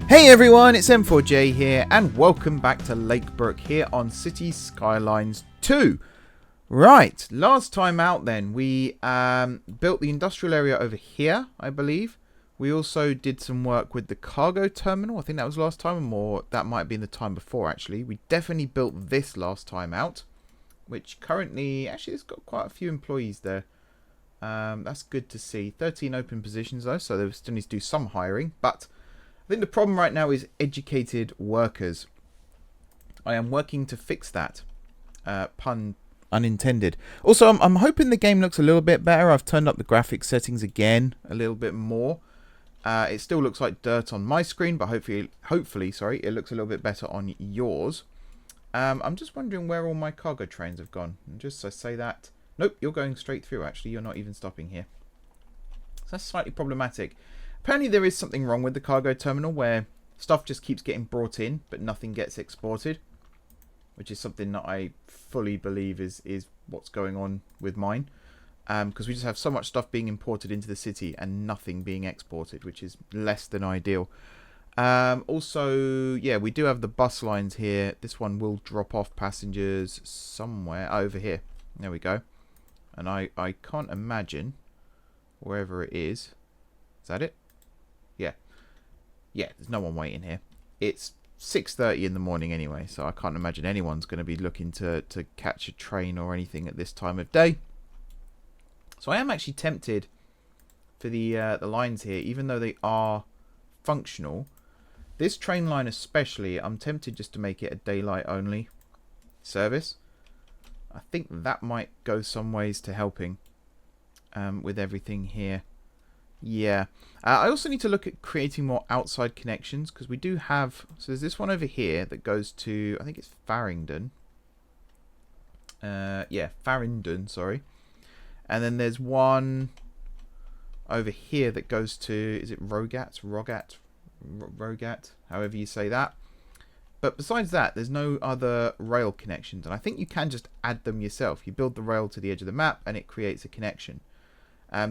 Hey everyone, it's M4J here, and welcome back to Lake Brook here on City Skylines 2. Right, last time out then, we built the industrial area over here, I believe. We also did some work with the cargo terminal. I think that was last time, or that might have been the time before actually. We definitely built this last time out, which currently, actually it's got quite a few employees there. That's good to see. 13 open positions though, so they still need to do some hiring, but I think the problem right now is educated workers. I am working to fix that. Pun unintended. Also, I'm hoping the game looks a little bit better. I've turned up the graphics settings again a little bit more. It still looks like dirt on my screen, but hopefully, it looks a little bit better on yours. I'm just wondering where all my cargo trains have gone. And just so I say that. Nope, you're going straight through, actually. You're not even stopping here. So that's slightly problematic. Apparently there is something wrong with the cargo terminal where stuff just keeps getting brought in but nothing gets exported, which is something that I fully believe is what's going on with mine, because we just have so much stuff being imported into the city and nothing being exported, which is less than ideal. Also, yeah, we do have the bus lines here. This one will drop off passengers somewhere over here. There we go. And I can't imagine wherever it is. Is that it? Yeah, there's no one waiting here. It's 6:30 in the morning anyway, so I can't imagine anyone's going to be looking to catch a train or anything at this time of day. So I am actually tempted for the lines here, even though they are functional. This train line especially, I'm tempted just to make it a daylight only service. I think that might go some ways to helping with everything here. Yeah, I also need to look at creating more outside connections, because we do have, so there's this one over here that goes to, I think it's Farringdon. Yeah, Farringdon, sorry. And then there's one over here that goes to, is it Rogat, however you say that. But besides that, there's no other rail connections, and I think you can just add them yourself. You build the rail to the edge of the map and it creates a connection.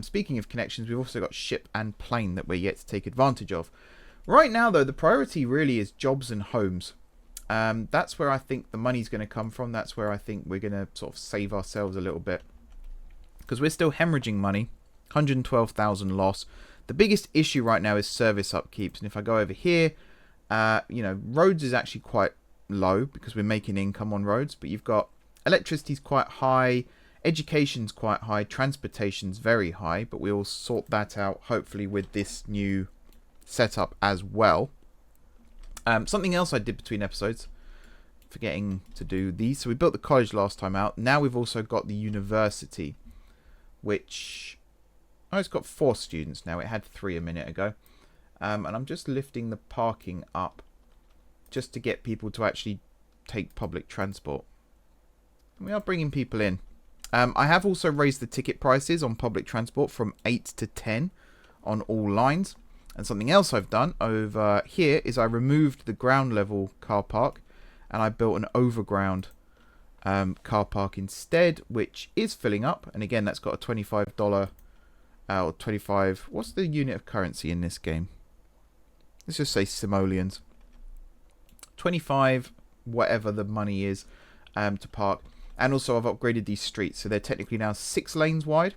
Speaking of connections, we've also got ship and plane that we're yet to take advantage of. Right now, though, the priority really is jobs and homes. That's where I think the money's going to come from. That's where I think we're going to sort of save ourselves a little bit, because we're still hemorrhaging money. 112,000 loss. The biggest issue right now is service upkeeps. And if I go over here, you know, roads is actually quite low because we're making income on roads. But you've got electricity's quite high. Education's quite high, transportation's very high, but we'll sort that out hopefully with this new setup as well. Something else I did between episodes, forgetting to do these. So we built the college last time out. Now we've also got the university, which, oh, it's got 4 students now. It had 3 a minute ago. And I'm just lifting the parking up just to get people to actually take public transport. And we are bringing people in. I have also raised the ticket prices on public transport from 8 to 10 on all lines. And something else I've done over here is I removed the ground level car park and I built an overground car park instead, which is filling up. And again, that's got a $25 or 25. What's the unit of currency in this game? Let's just say simoleons. 25, whatever the money is, to park. And also I've upgraded these streets, so they're technically now 6 lanes wide,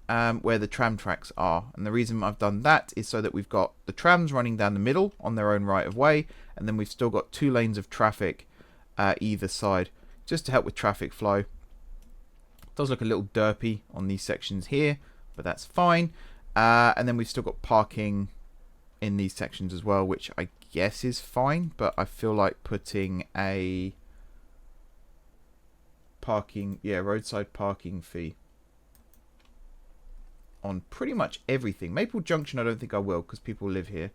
where the tram tracks are. And the reason I've done that is so that we've got the trams running down the middle on their own right of way, and then we've still got 2 lanes of traffic either side, just to help with traffic flow. It does look a little derpy on these sections here, but that's fine. And then we've still got parking in these sections as well, which I guess is fine, but I feel like putting a roadside parking fee on pretty much everything. Maple Junction I don't think I will, because people live here,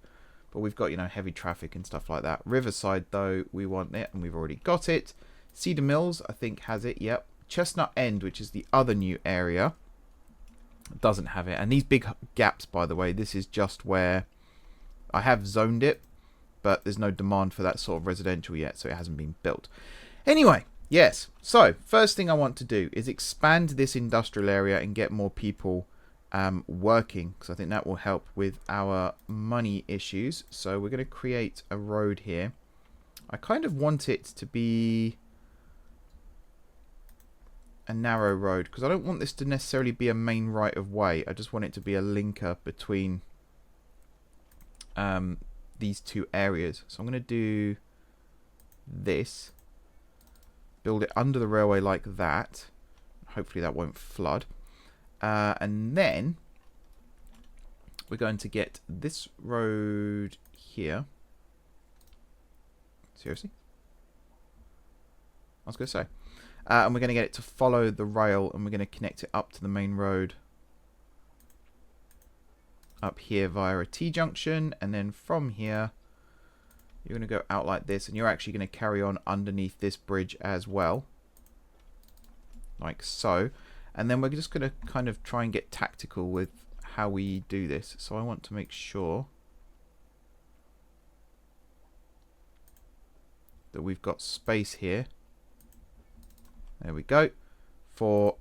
but we've got, you know, heavy traffic and stuff like that. Riverside though, we want it and we've already got it. Cedar Mills I think has it, yep. Chestnut End, which is the other new area, doesn't have it. And these big gaps, by the way, this is just where I have zoned it, but there's no demand for that sort of residential yet, so it hasn't been built. Anyway, yes, so first thing I want to do is expand this industrial area and get more people working, because I think that will help with our money issues. So we're going to create a road here. I kind of want it to be a narrow road, because I don't want this to necessarily be a main right of way. I just want it to be a linker between these two areas. So I'm going to do this, build it under the railway like that. Hopefully that won't flood. And then we're going to get this road here. Seriously? I was going to say. And we're going to get it to follow the rail, and we're going to connect it up to the main road up here via a T-junction. And then from here, you're going to go out like this, and you're actually going to carry on underneath this bridge as well. Like so. And then we're just going to kind of try and get tactical with how we do this. So I want to make sure that we've got space here. There we go. For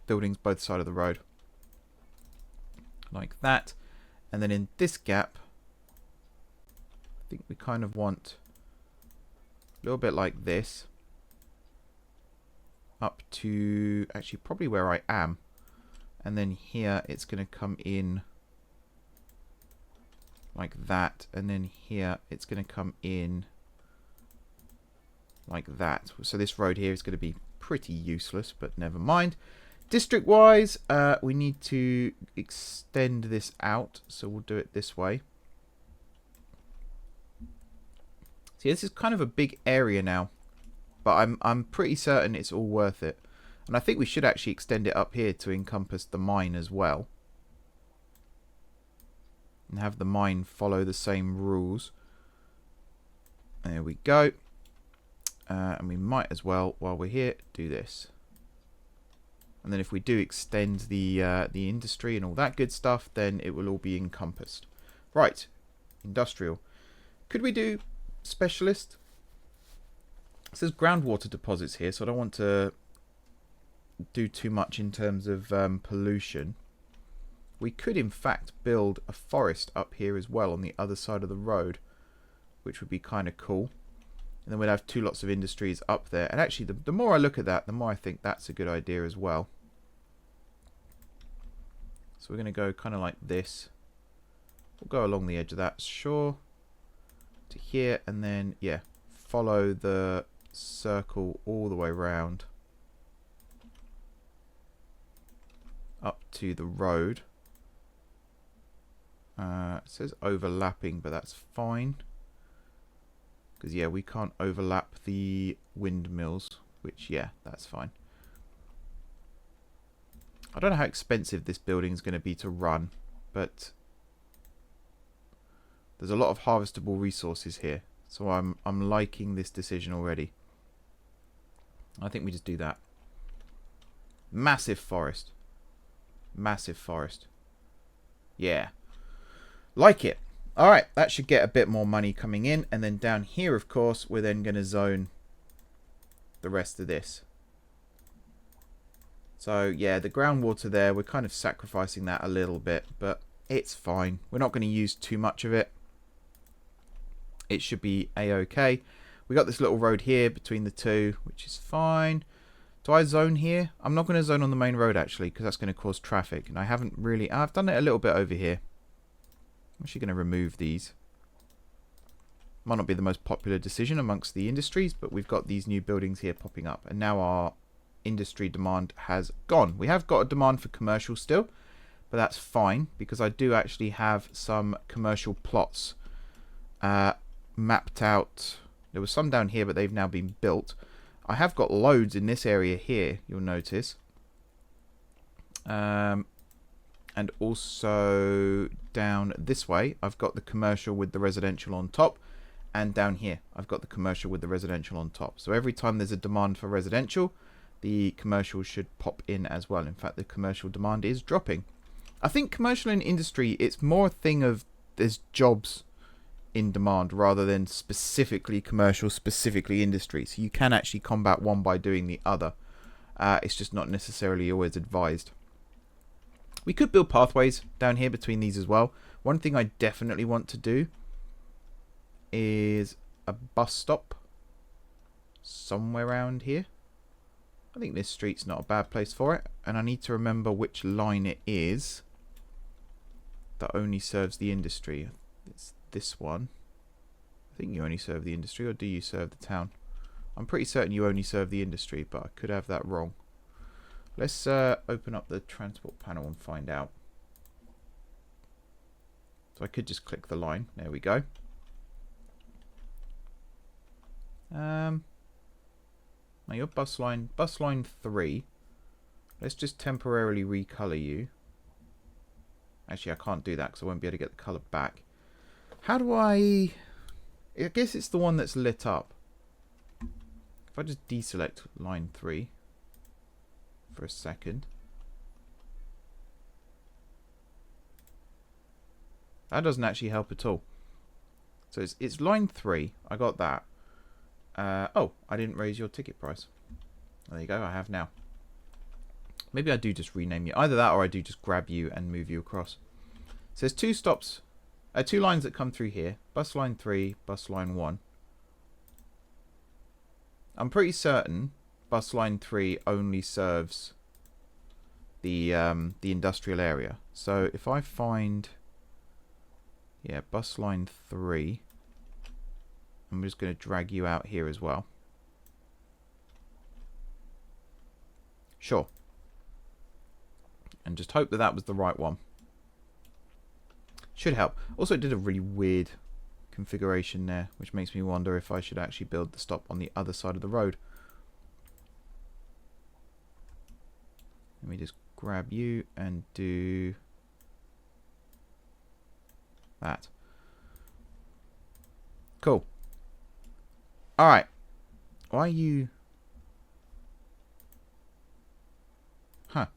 buildings both sides of the road. Like that. And then in this gap, I think we kind of want a little bit like this. Up to actually probably where I am. And then here it's going to come in like that. And then here it's going to come in like that. So this road here is going to be pretty useless, but never mind. District wise, we need to extend this out, so we'll do it this way. See, this is kind of a big area now, but I'm pretty certain it's all worth it. And I think we should actually extend it up here to encompass the mine as well, and have the mine follow the same rules. There we go. And we might as well, while we're here, do this. And then if we do extend the industry and all that good stuff, then it will all be encompassed. Right, industrial. Could we do specialist? It says groundwater deposits here, so I don't want to do too much in terms of pollution. We could in fact build a forest up here as well on the other side of the road, which would be kind of cool. And then we'd have two lots of industries up there. And actually, the more I look at that, the more I think that's a good idea as well. So we're going to go kind of like this. We'll go along the edge of that, sure. To here, and then, yeah, follow the circle all the way around. Up to the road. It says overlapping, but that's fine. Because, yeah, we can't overlap the windmills, which, yeah, that's fine. I don't know how expensive this building is going to be to run, but there's a lot of harvestable resources here. So I'm liking this decision already. I think we just do that. Massive forest. Massive forest. Yeah. Like it. Alright, that should get a bit more money coming in. And then down here, of course, we're then going to zone the rest of this. So, yeah, the groundwater there, we're kind of sacrificing that a little bit. But it's fine. We're not going to use too much of it. It should be a-okay. We got this little road here between the two, which is fine. Do I zone here? I'm not going to zone on the main road, actually, because that's going to cause traffic. And I haven't really... I've done it a little bit over here. I'm actually going to remove these. Might not be the most popular decision amongst the industries, but we've got these new buildings here popping up. And now our industry demand has gone. We have got a demand for commercial still, but that's fine, because I do actually have some commercial plots mapped out. There was some down here, but they've now been built. I have got loads in this area here, you'll notice. And also down this way, I've got the commercial with the residential on top. And down here, I've got the commercial with the residential on top. So every time there's a demand for residential, the commercial should pop in as well. In fact, the commercial demand is dropping. I think commercial and industry, it's more a thing of there's jobs in demand rather than specifically commercial, specifically industry. So you can actually combat one by doing the other. It's just not necessarily always advised. We could build pathways down here between these as well. One thing I definitely want to do is a bus stop somewhere around here. I think this street's not a bad place for it. And I need to remember which line it is that only serves the industry. It's this one. I think you only serve the industry, or do you serve the town? I'm pretty certain you only serve the industry, but I could have that wrong. Let's open up the transport panel and find out. So I could just click the line. There we go. Now your bus line 3. Let's just temporarily recolor you. Actually, I can't do that because I won't be able to get the color back. How do I guess it's the one that's lit up. If I just deselect line 3 for a second. That doesn't actually help at all. So it's line 3. I got that. Oh, I didn't raise your ticket price. There you go, I have now. Maybe I do just rename you. Either that or I do just grab you and move you across. So there's 2 stops, 2 lines that come through here. Bus line 3, bus line 1. I'm pretty certain bus line 3 only serves the industrial area. So if I find, yeah, bus line 3, I'm just going to drag you out here as well. Sure. And just hope that that was the right one. Should help. Also, it did a really weird configuration there, which makes me wonder if I should actually build the stop on the other side of the road. Let me just grab you and do that. Cool. Alright. Why are you... Huh.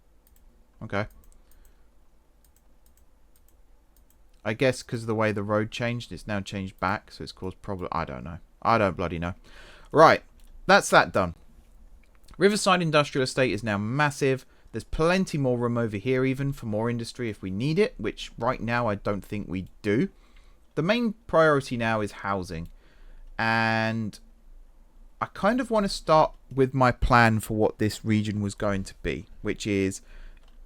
Okay. I guess because of the way the road changed, it's now changed back, so it's caused problem. I don't know. I don't bloody know. Right. That's that done. Riverside Industrial Estate is now massive. There's plenty more room over here even for more industry if we need it, which right now I don't think we do. The main priority now is housing. And I kind of want to start with my plan for what this region was going to be, which is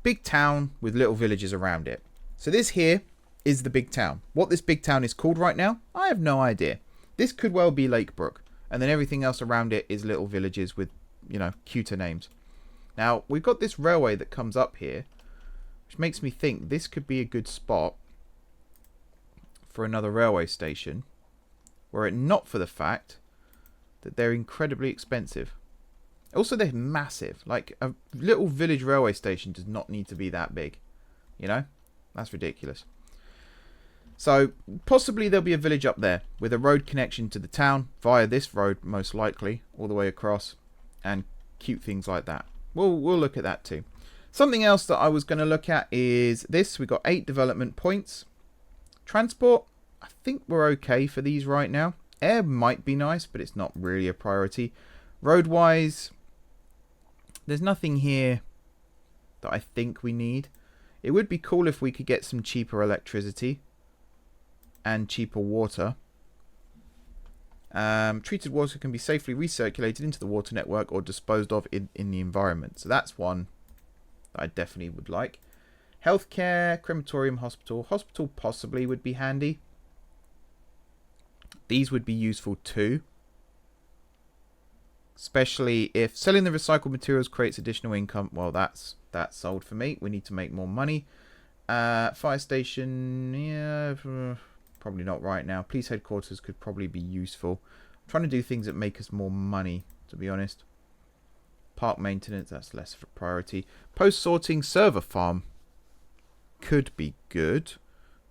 big town with little villages around it. So this here is the big town. What this big town is called right now, I have no idea. This could well be Lake Brook. And then everything else around it is little villages with, you know, cuter names. Now, we've got this railway that comes up here, which makes me think this could be a good spot for another railway station, were it not for the fact that they're incredibly expensive. Also, they're massive. Like, a little village railway station does not need to be that big. You know? That's ridiculous. So, possibly there'll be a village up there with a road connection to the town via this road, most likely, all the way across, and cute things like that. We'll look at that too. Something else that I was going to look at is this. We've got 8 development points. Transport, I think we're okay for these right now. Air might be nice, but it's not really a priority. Road-wise, there's nothing here that I think we need. It would be cool if we could get some cheaper electricity and cheaper water. Treated water can be safely recirculated into the water network or disposed of in the environment. So that's one that I definitely would like. Healthcare, crematorium, hospital. Hospital possibly would be handy. These would be useful too. Especially if selling the recycled materials creates additional income. Well, that's sold for me. We need to make more money. Fire station, yeah, probably not right now. Police headquarters could probably be useful. I'm trying to do things that make us more money, to be honest. Park maintenance, that's less of a priority. Post sorting server farm could be good.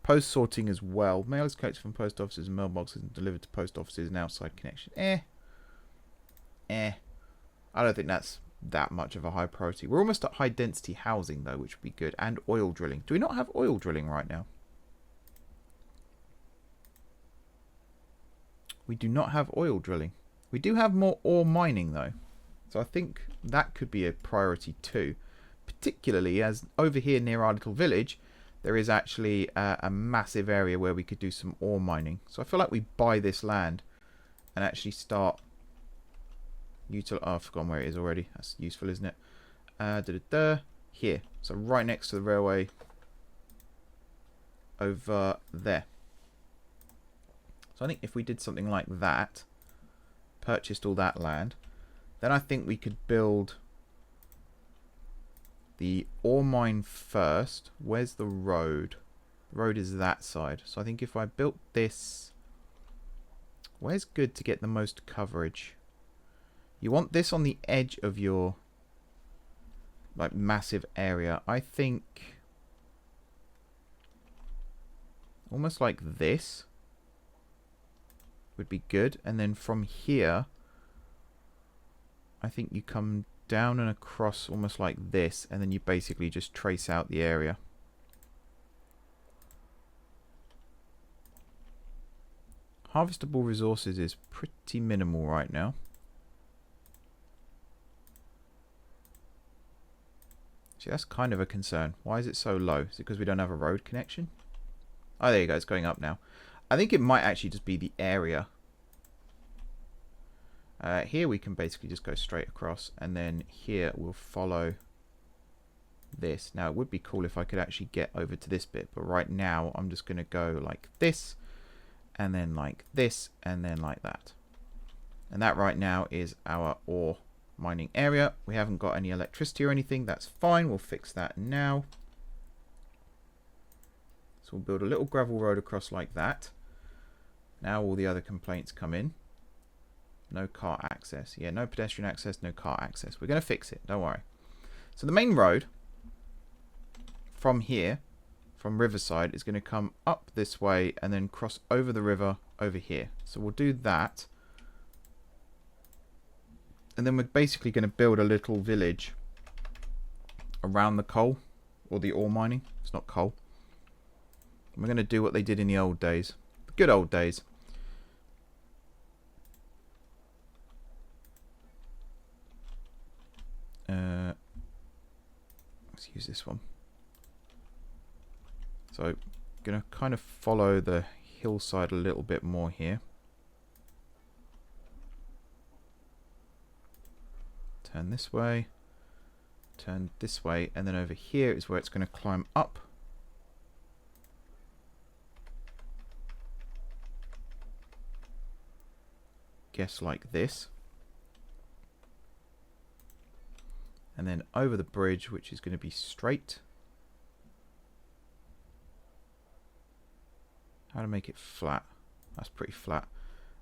Post sorting as well. Mail is collected from post offices and mailboxes and delivered to post offices and outside connection. I don't think that's that much of a high priority. We're almost at high density housing though, which would be good. And oil drilling. Do we not have oil drilling right now? We do not have oil drilling. We do have more ore mining though. So I think that could be a priority too. particularly as over here near our little village, there is actually a massive area where we could do some ore mining. So I feel like we buy this land and actually start oh, I've forgotten where it is already. That's useful, isn't it? Here. So right next to the railway over there. So I think if we did something like that, purchased all that land, then I think we could build the ore mine first. Where's the road? The road is that side. So I think if I built this, where's good to get the most coverage? You want this on the edge of your like massive area. I think almost like this would be good. And then from here, I think you come down and across almost like this, and then you basically just trace out the area. Harvestable resources is pretty minimal right now. See, that's kind of a concern. Why is it so low? Is it because we don't have a road connection? Oh, there you go. It's going up now. I think it might actually just be the area. Here we can basically just go straight across, and then here we'll follow this. Now it would be cool if I could actually get over to this bit, but right now I'm just going to go like this, and then like this, and then like that. And that right now is our ore mining area. We haven't got any electricity or anything. That's fine. We'll fix that now. So we'll build a little gravel road across like that. Now all the other complaints come in. No car access. Yeah, no pedestrian access, no car access. We're going to fix it. Don't worry. So the main road from here, from Riverside, is going to come up this way and then cross over the river over here. So we'll do that. And then we're basically going to build a little village around the coal, or the ore mining. It's not coal. And we're going to do what they did in the old days. The good old days. Let's use this one. So I'm going to kind of follow the hillside a little bit more here. Turn this way, turn this way, and then over here is where it's going to climb up. Guess like this. And then over the bridge, which is going to be straight. How to make it flat? That's pretty flat.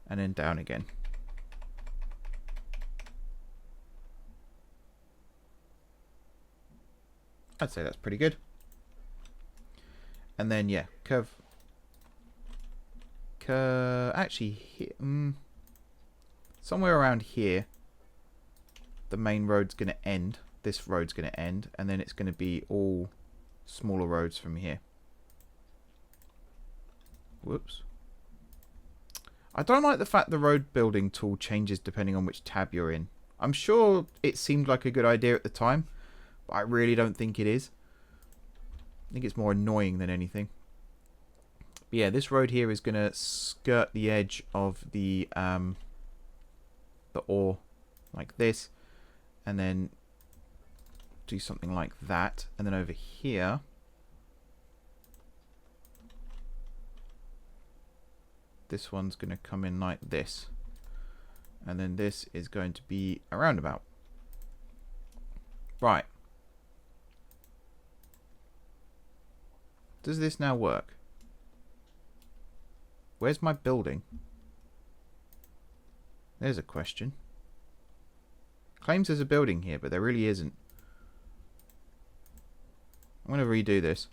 And then down again. I'd say that's pretty good. And then, yeah, curve. Actually, somewhere around here, the main road's going to end. This road's going to end, and then it's going to be all smaller roads from here. Whoops. I don't like the fact the road building tool changes depending on which tab you're in. I'm sure it seemed like a good idea at the time, but I really don't think it is. I think it's more annoying than anything. But yeah, this road here is going to skirt the edge of the ore like this, and then do something like that, and then over here this one's going to come in like this, and then this is going to be a roundabout. Right, does this now work? Where's my building? There's a question. Claims there's a building here, but there really isn't. I'm going to redo this.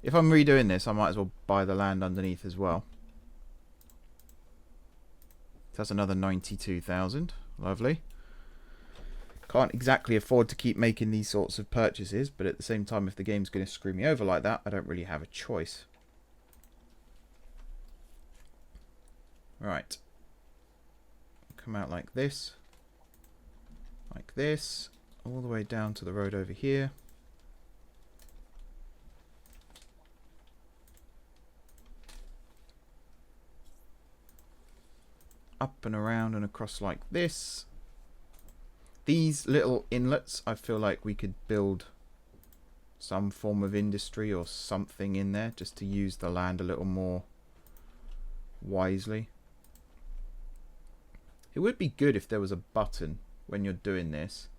If I'm redoing this, I might as well buy the land underneath as well. That's another 92,000. Lovely. Can't exactly afford to keep making these sorts of purchases, but at the same time, if the game's going to screw me over like that, I don't really have a choice. Right. Come out like this, all the way down to the road over here. up and around and across like this. These little inlets, I feel like we could build some form of industry or something in there just to use the land a little more wisely. It would be good if there was a button when you're doing this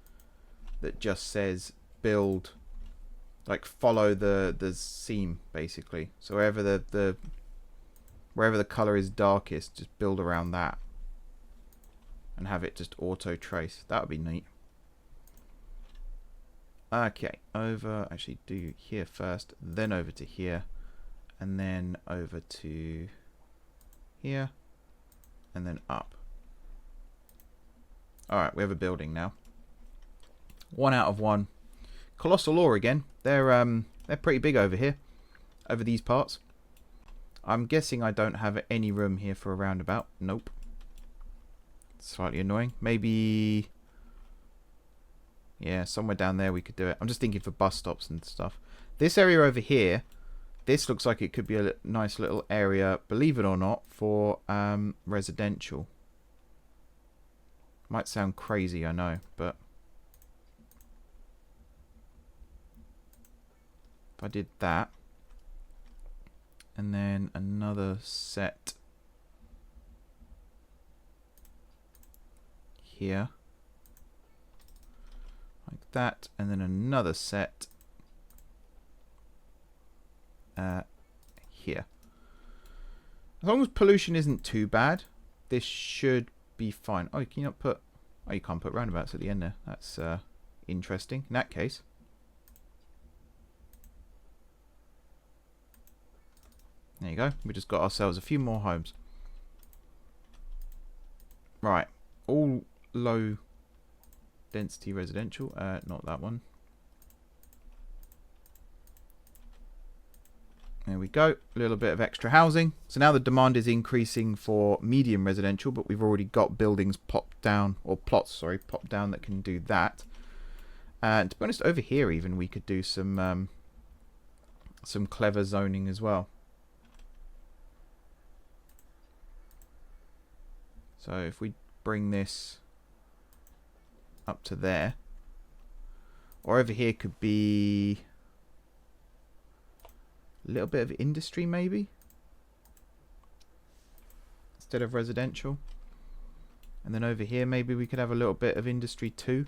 that just says build, like follow the seam basically. So wherever the color is darkest, just build around that and have it just auto trace. That would be neat. Okay, over, actually do here first, then over to here, and then over to here, and then up. Alright, we have a building now. 1 out of 1. Colossal ore again. They're pretty big over here, over these parts. I'm guessing I don't have any room here for a roundabout. Nope. Slightly annoying. Maybe, yeah, somewhere down there we could do it. I'm just thinking for bus stops and stuff. This area over here, this looks like it could be a nice little area, believe it or not, for residential. Might sound crazy, I know, but if I did that, and then another set here, like that, and then another set here. As long as pollution isn't too bad, this should be fine. Oh, can you not put... Oh, you can't put roundabouts at the end there. That's interesting. In that case, there you go. We just got ourselves a few more homes. Right. All low density residential. Not that one. There we go. A little bit of extra housing. So now the demand is increasing for medium residential, but we've already got buildings popped down, or plots, sorry, popped down that can do that. And to be honest, over here even we could do some clever zoning as well. So if we bring this up to there, or over here could be a little bit of industry maybe instead of residential, and then over here maybe we could have a little bit of industry too.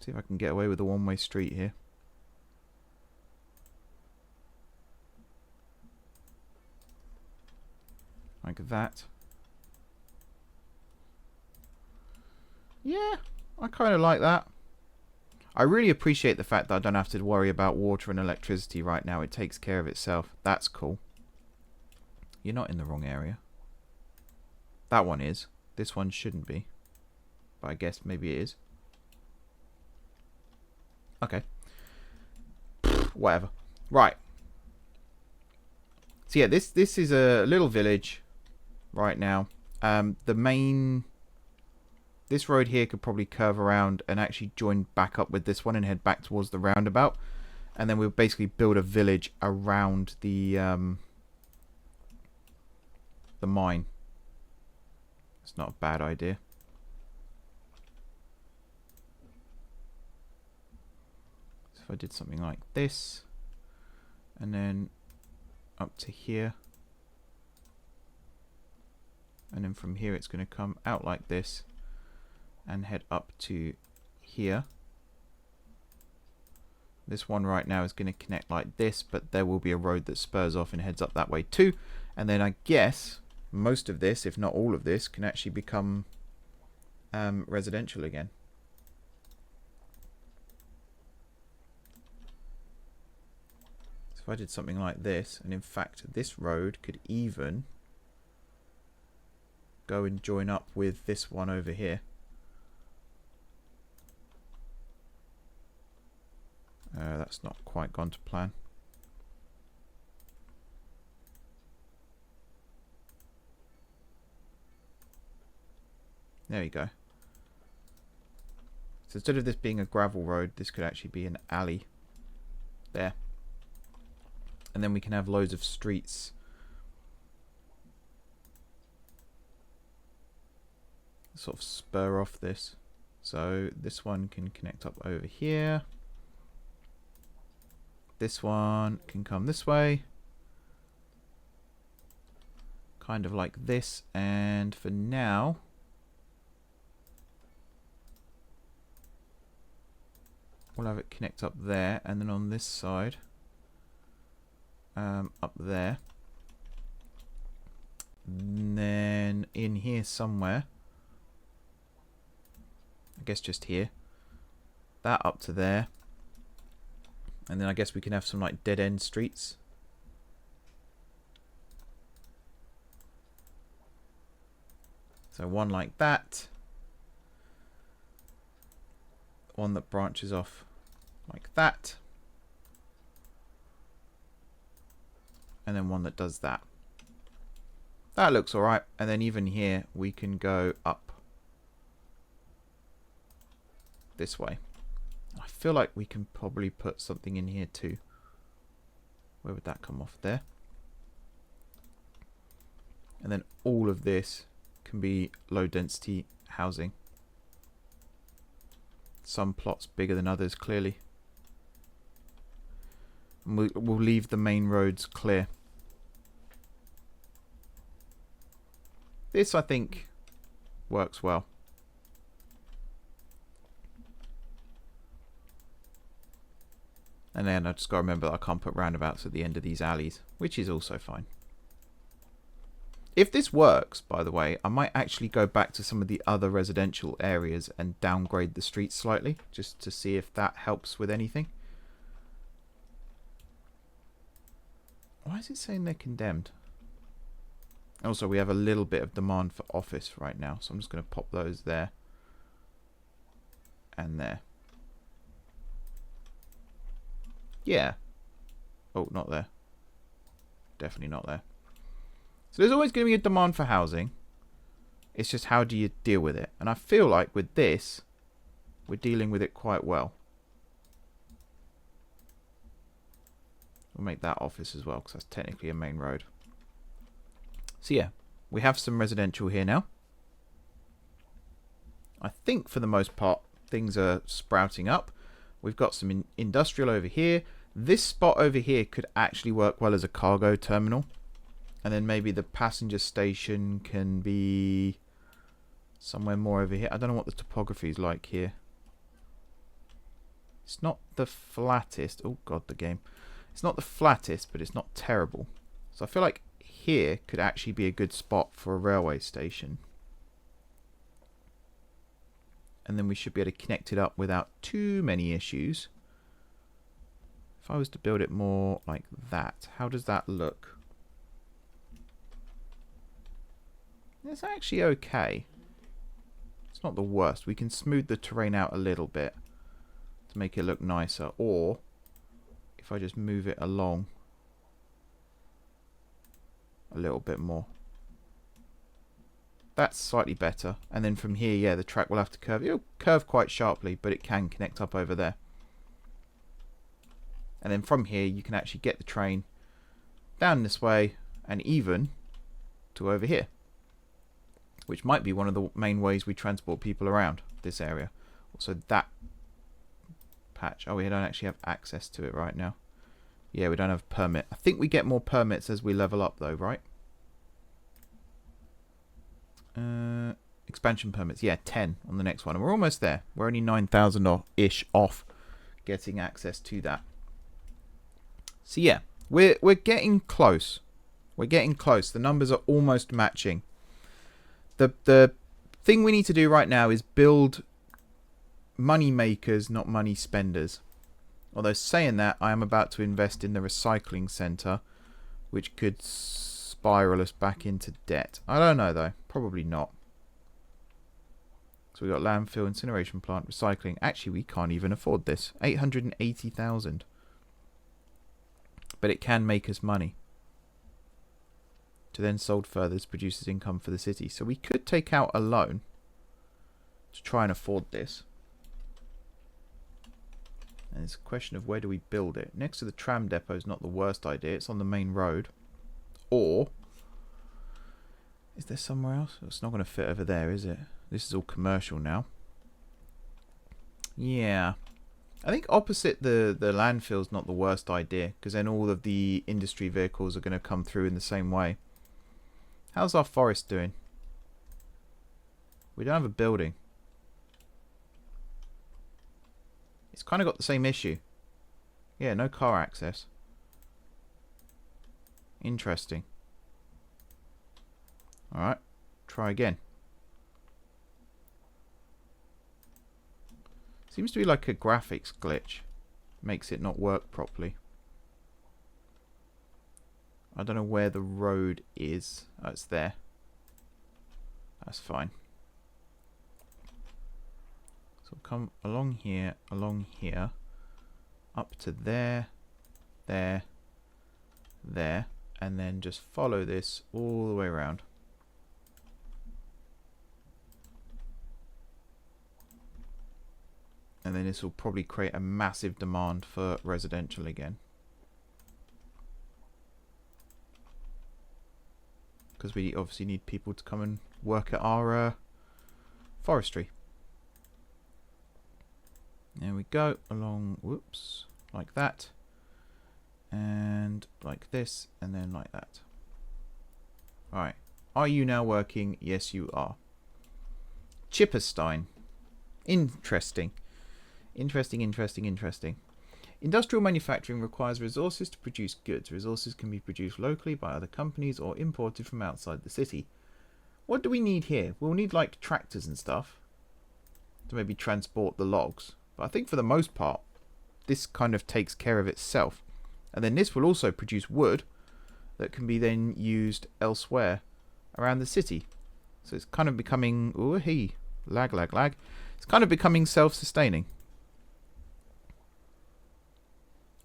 See if I can get away with a one-way street here. Like that. Yeah, I kind of like that. I really appreciate the fact that I don't have to worry about water and electricity right now. It takes care of itself. That's cool. You're not in the wrong area. That one is. This one shouldn't be. But I guess maybe it is. Okay. Whatever. Right. So yeah, this is a little village right now. The main... This road here could probably curve around and actually join back up with this one and head back towards the roundabout. And then we'll basically build a village around the mine. It's not a bad idea. So if I did something like this, and then up to here, and then from here it's going to come out like this and head up to here. This one right now is going to connect like this, but there will be a road that spurs off and heads up that way too. And then I guess most of this, if not all of this, can actually become residential again. So if I did something like this, and in fact this road could even go and join up with this one over here. That's not quite gone to plan. There you go. So instead of this being a gravel road, this could actually be an alley. There. And then we can have loads of streets sort of spur off this. So this one can connect up over here. This one can come this way. Kind of like this. And for now, we'll have it connect up there. And then on this side, up there. And then in here somewhere, I guess just here, that up to there, and then I guess we can have some like dead end streets. So one like that, one that branches off like that, and then one that does that. That looks alright. And then even here we can go up this way. I feel like we can probably put something in here too. Where would that come off? There. And then all of this can be low density housing. Some plots bigger than others, clearly. And we'll leave the main roads clear. This, I think, works well. And then I just got to remember that I can't put roundabouts at the end of these alleys, which is also fine. If this works, by the way, I might actually go back to some of the other residential areas and downgrade the streets slightly, just to see if that helps with anything. Why is it saying they're condemned? Also, we have a little bit of demand for office right now, so I'm just going to pop those there and there. Yeah. Oh, not there. Definitely not there. So there's always going to be a demand for housing. It's just how do you deal with it? And I feel like with this, we're dealing with it quite well. We'll make that office as well, because that's technically a main road. So yeah, we have some residential here now. I think for the most part, things are sprouting up. We've got some industrial over here. This spot over here could actually work well as a cargo terminal. And then maybe the passenger station can be somewhere more over here. I don't know what the topography is like here. It's not the flattest. Oh god, the game. It's not the flattest, but it's not terrible. So I feel like here could actually be a good spot for a railway station. And then we should be able to connect it up without too many issues. If I was to build it more like that, how does that look? It's actually okay. It's not the worst. We can smooth the terrain out a little bit to make it look nicer. Or if I just move it along a little bit more. That's slightly better. And then from here, yeah, the track will have to curve. It'll curve quite sharply, but it can connect up over there. And then from here, you can actually get the train down this way and even to over here, which might be one of the main ways we transport people around this area. Also, that patch. Oh, we don't actually have access to it right now. Yeah, we don't have a permit. I think we get more permits as we level up, though, right? Expansion permits. Yeah, 10 on the next one. And we're almost there. We're only 9,000-ish off getting access to that. So, yeah, we're getting close. We're getting close. The numbers are almost matching. The thing we need to do right now is build money makers, not money spenders. Although saying that, I am about to invest in the recycling centre, which could spiral us back into debt. I don't know though. Probably not. So we got landfill, incineration plant, recycling. Actually, we can't even afford this. 880,000. But it can make us money. To then sold further, this produces income for the city. So we could take out a loan to try and afford this. And it's a question of where do we build it. Next to the tram depot is not the worst idea. It's on the main road. Or Is there somewhere else? It's not going to fit over there, is it? This is all commercial now. Yeah. I think opposite the landfill's not the worst idea, because then all of the industry vehicles are going to come through in the same way. How's our forest doing? We don't have a building. It's kind of got the same issue. Yeah, no car access. Interesting. Alright, try again. Seems to be like a graphics glitch. Makes it not work properly. I don't know where the road is. Oh, it's there. That's fine. So come along here, up to there, there, there, and then just follow this all the way around. And then this will probably create a massive demand for residential again. Because we obviously need people to come and work at our forestry. There we go, along, whoops, like that. And like this, and then like that. Alright, are you now working? Yes, you are. Chipperstein. Interesting. Interesting. Industrial manufacturing requires resources to produce goods. Resources can be produced locally by other companies or imported from outside the city. What do we need here? We'll need like tractors and stuff to maybe transport the logs. But I think for the most part, this kind of takes care of itself. And then this will also produce wood that can be then used elsewhere around the city. So it's kind of becoming... Ooh, lag. It's kind of becoming self-sustaining.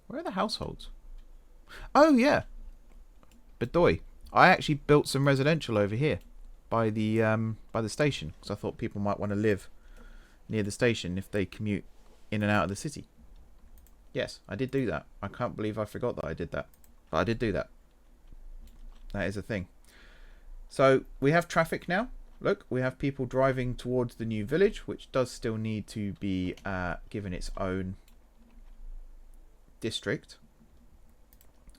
Where are the households? Oh, yeah. Bedoy. I actually built some residential over here by the station. Because I thought people might want to live near the station if they commute in and out of the city. Yes, I did do that. I can't believe I forgot that I did that. But I did do that. That is a thing. So we have traffic now. Look, we have people driving towards the new village, which does still need to be given its own district.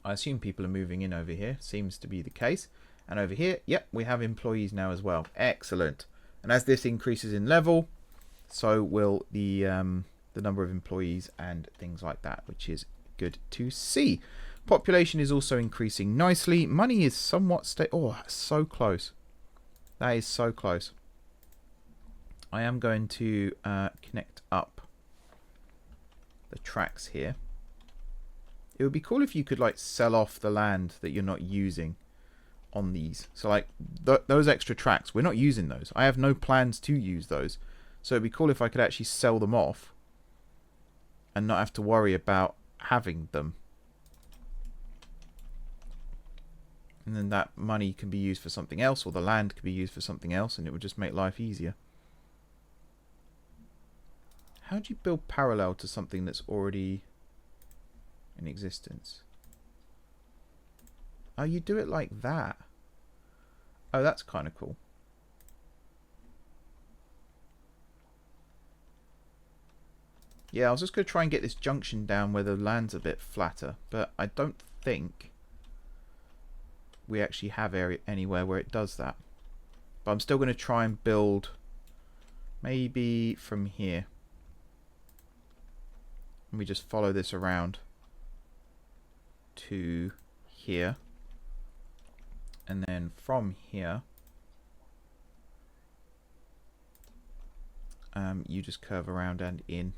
I assume people are moving in over here. Seems to be the case. And over here, yep, we have employees now as well. Excellent. And as this increases in level, so will the number of employees and things like that, which is good to see. Population is also increasing nicely. Money is somewhat oh, so close. That is so close. I am going to connect up the tracks here. It would be cool if you could like sell off the land that you're not using on these. So like those extra tracks, we're not using those. I have no plans to use those. So it'd be cool if I could actually sell them off and not have to worry about having them. And then that money can be used for something else, or the land can be used for something else, and it would just make life easier. How do you build parallel to something that's already in existence? Oh, you do it like that. Oh, that's kind of cool. Yeah, I was just going to try and get this junction down where the land's a bit flatter, but I don't think we actually have anywhere where it does that. But I'm still going to try and build maybe from here. And we just follow this around to here. And then from here, you just curve around and in.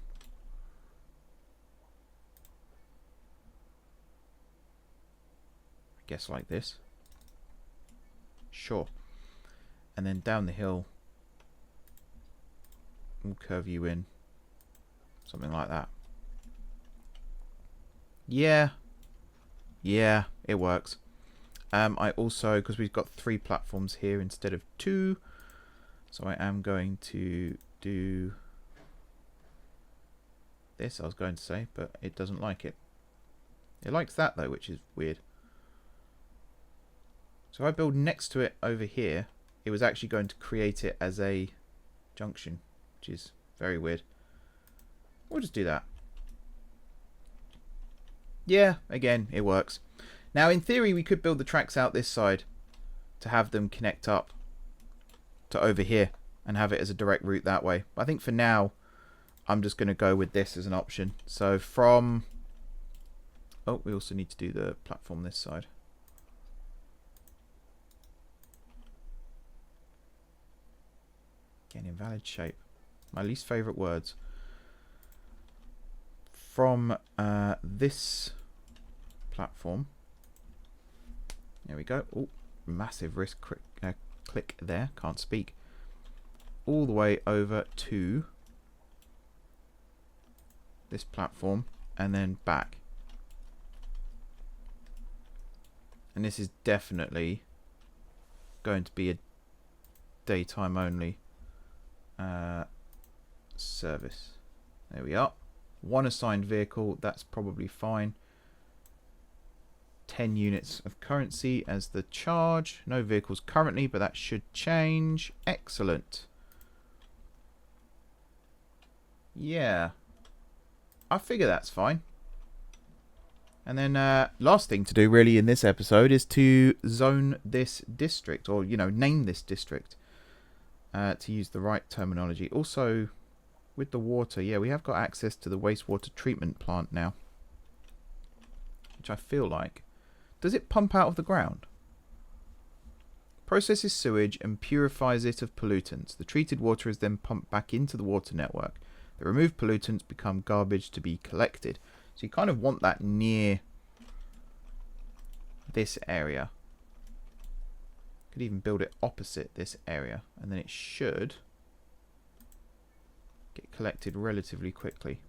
I guess like this. Sure. And then down the hill, we'll curve you in. Something like that. Yeah. Yeah, it works. I also, because we've got 3 platforms here instead of 2, so I am going to do this, I was going to say, but it doesn't like it. It likes that though, which is weird. So if I build next to it over here, it was actually going to create it as a junction, which is very weird. We'll just do that. Yeah, again, it works. Now, in theory, we could build the tracks out this side to have them connect up to over here and have it as a direct route that way. But I think for now, I'm just going to go with this as an option. So from... Oh, we also need to do the platform this side. Again, invalid shape. My least favourite words. From this platform. There we go. Oh, massive wrist click there. Can't speak. All the way over to this platform and then back. And this is definitely going to be a daytime only service. There we are. One assigned vehicle, that's probably fine. 10 units of currency as the charge. No vehicles currently, but that should change. Excellent. Yeah. I figure that's fine. And then last thing to do really in this episode is to zone this district, or, you know, name this district, to use the right terminology. Also, with the water, yeah, we have got access to the wastewater treatment plant now, which I feel like... Does it pump out of the ground? Processes sewage and purifies it of pollutants. The treated water is then pumped back into the water network. The removed pollutants become garbage to be collected. So you kind of want that near this area. Could even build it opposite this area, and then it should get collected relatively quickly.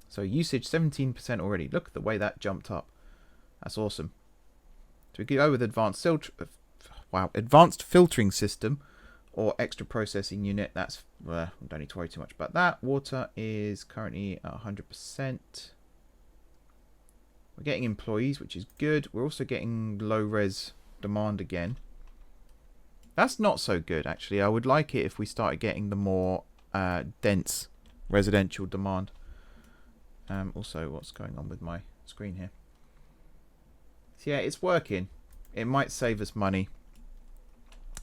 So usage 17% already. Look at the way that jumped up. That's awesome. So we go with advanced filtering system or extra processing unit. That's don't need to worry too much about that. Water is currently at 100%. We're getting employees, which is good. We're also getting low res demand again. That's not so good, actually. I would like it if we started getting the more dense residential demand. Also, what's going on with my screen here? So yeah, it's working. It might save us money.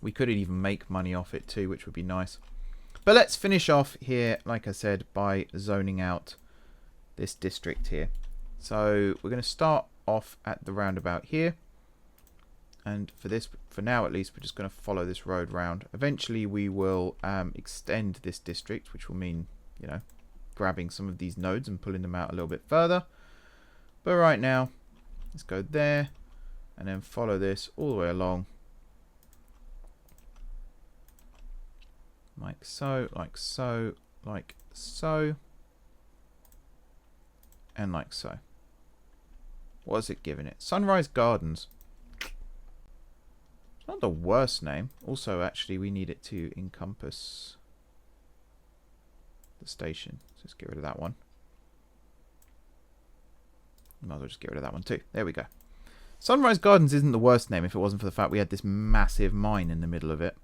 We could even make money off it too, which would be nice. But let's finish off here, like I said, by zoning out this district here. So we're going to start off at the roundabout here. And for this, for now at least, we're just going to follow this road round. Eventually we will extend this district, which will mean, you know, grabbing some of these nodes and pulling them out a little bit further. But right now, let's go there and then follow this all the way along. Like so, like so, like so, and like so. What is it giving it? Sunrise Gardens. It's not the worst name. Also, actually, we need it to encompass the station. So let's get rid of that one. Might as well just get rid of that one too. There we go. Sunrise Gardens isn't the worst name if it wasn't for the fact we had this massive mine in the middle of it.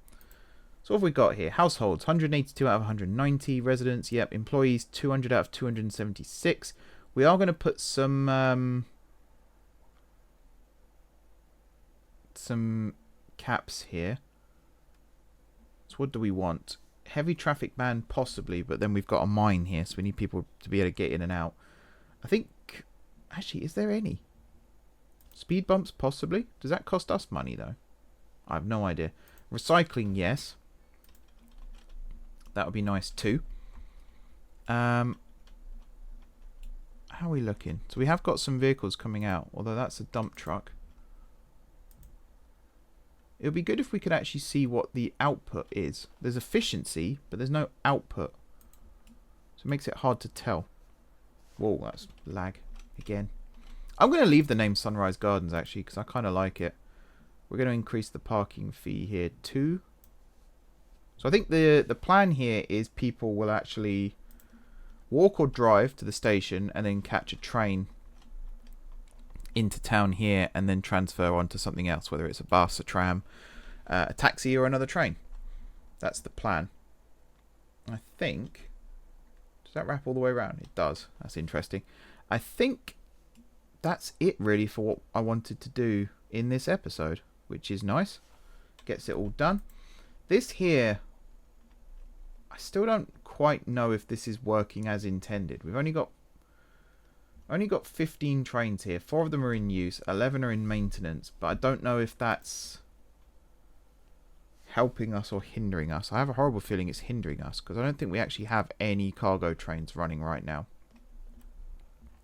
So what have we got here? Households, 182 out of 190. Residents, yep. Employees, 200 out of 276. We are going to put some caps here. So what do we want? Heavy traffic ban, possibly, but then we've got a mine here, so we need people to be able to get in and out. I think, actually, is there any? Speed bumps, possibly. Does that cost us money, though? I have no idea. Recycling, yes. That would be nice, too. How are we looking? So we have got some vehicles coming out, although that's a dump truck. It would be good if we could actually see what the output is. There's efficiency, but there's no output. So it makes it hard to tell. Whoa, that's lag again. I'm going to leave the name Sunrise Gardens, actually, because I kind of like it. We're going to increase the parking fee here, too. So I think the plan here is people will actually walk or drive to the station and then catch a train into town here and then transfer onto something else, whether it's a bus, a tram, a taxi or another train. That's the plan. I think... Does that wrap all the way around? It does. That's interesting. I think that's it really for what I wanted to do in this episode, which is nice. Gets it all done. This here, I still don't quite know if this is working as intended. We've only got 15 trains here. 4 of them are in use, 11 are in maintenance, but I don't know if that's helping us or hindering us. I have a horrible feeling it's hindering us because I don't think we actually have any cargo trains running right now,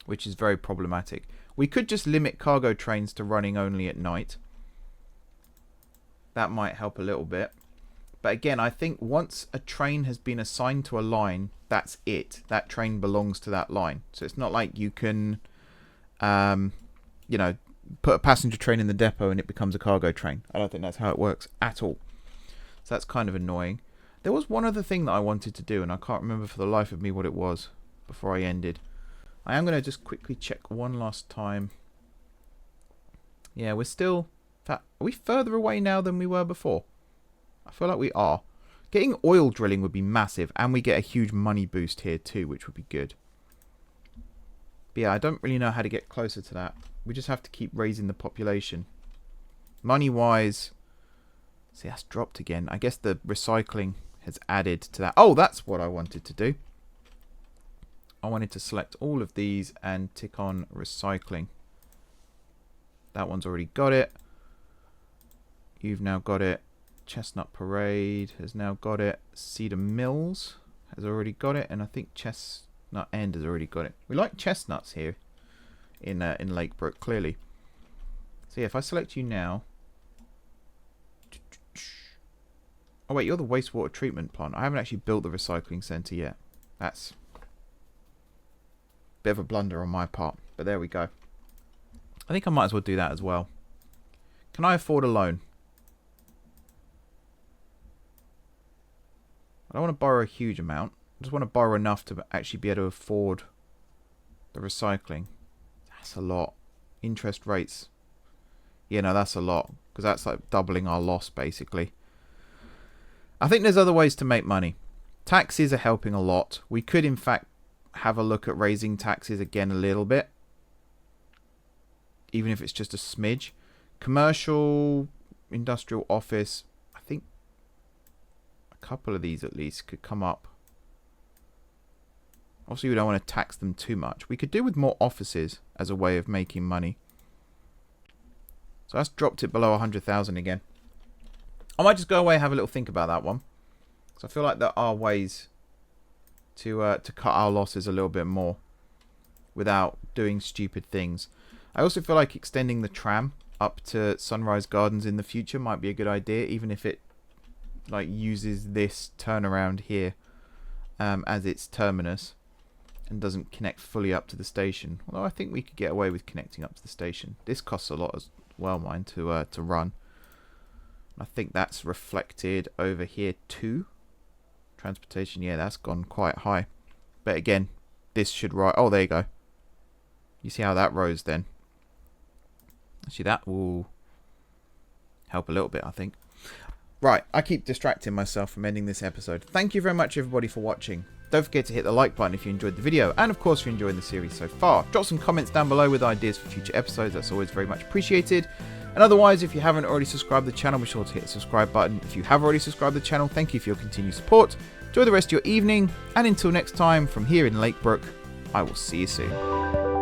which is very problematic. We could just limit cargo trains to running only at night. That might help a little bit. But again, I think once a train has been assigned to a line, that's it. That train belongs to that line. So it's not like you can, you know, put a passenger train in the depot and it becomes a cargo train. I don't think that's how it works at all. So that's kind of annoying. There was one other thing that I wanted to do, and I can't remember for the life of me what it was before I ended. I am going to just quickly check one last time. Yeah, we're still... Are we further away now than we were before? I feel like we are. Getting oil drilling would be massive, and we get a huge money boost here too, which would be good. But yeah, I don't really know how to get closer to that. We just have to keep raising the population. Money-wise... See, that's dropped again. I guess the recycling has added to that. Oh, that's what I wanted to do. I wanted to select all of these and tick on recycling. That one's already got it. You've now got it. Chestnut Parade has now got it. Cedar Mills has already got it. And I think Chestnut End has already got it. We like chestnuts here in Lake Brook, clearly. So yeah, if I select you now... Oh wait, you're the wastewater treatment plant. I haven't actually built the recycling centre yet. That's a bit of a blunder on my part. But there we go. I think I might as well do that as well. Can I afford a loan? I don't want to borrow a huge amount. I just want to borrow enough to actually be able to afford the recycling. That's a lot. Interest rates. Yeah, no, that's a lot. Because that's like doubling our loss, basically. I think there's other ways to make money. Taxes are helping a lot. We could, in fact, have a look at raising taxes again a little bit. Even if it's just a smidge. Commercial, industrial, office. I think a couple of these at least could come up. Obviously, we don't want to tax them too much. We could do with more offices as a way of making money. So that's dropped it below 100,000 again. I might just go away and have a little think about that one. So I feel like there are ways to cut our losses a little bit more without doing stupid things. I also feel like extending the tram up to Sunrise Gardens in the future might be a good idea, even if it like uses this turnaround here as its terminus and doesn't connect fully up to the station. Although I think we could get away with connecting up to the station. This costs a lot as well, mind, to run. I think that's reflected over here too. Transportation, yeah, that's gone quite high. But again, this should rise. Oh, there you go. You see how that rose then? Actually, that will help a little bit, I think. Right, I keep distracting myself from ending this episode. Thank you very much, everybody, for watching. Don't forget to hit the like button if you enjoyed the video. And, of course, if you're enjoying the series so far. Drop some comments down below with ideas for future episodes. That's always very much appreciated. And otherwise, if you haven't already subscribed to the channel, be sure to hit the subscribe button. If you have already subscribed to the channel, thank you for your continued support. Enjoy the rest of your evening. And until next time, from here in Lake Brook, I will see you soon.